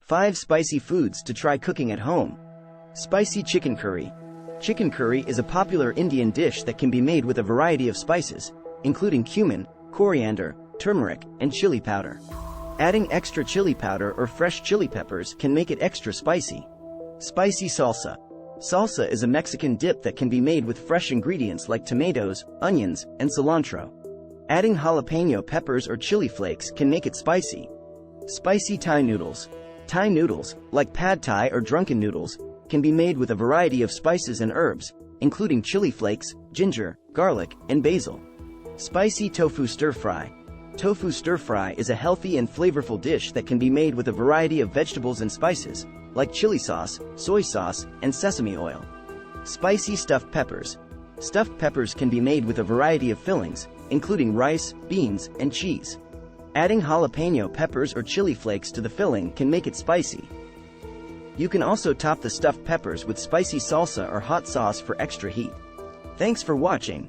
5 spicy foods to try cooking at home. Spicy chicken curry. Chicken curry is a popular Indian dish that can be made with a variety of spices, including cumin, coriander, turmeric, and chili powder. Adding extra chili powder or fresh chili peppers can make it extra spicy. Spicy salsa. Salsa is a Mexican dip that can be made with fresh ingredients like tomatoes, onions, and cilantro. Adding jalapeno peppers or chili flakes can make it spicy. Spicy Thai noodles. Thai noodles, like pad Thai or drunken noodles, can be made with a variety of spices and herbs, including chili flakes, ginger, garlic, and basil. Spicy tofu stir-fry. Tofu stir-fry is a healthy and flavorful dish that can be made with a variety of vegetables and spices, like chili sauce, soy sauce, and sesame oil. Spicy stuffed peppers. Stuffed peppers can be made with a variety of fillings, including rice, beans, and cheese. Adding jalapeno peppers or chili flakes to the filling can make it spicy. You can also top the stuffed peppers with spicy salsa or hot sauce for extra heat. Thanks for watching.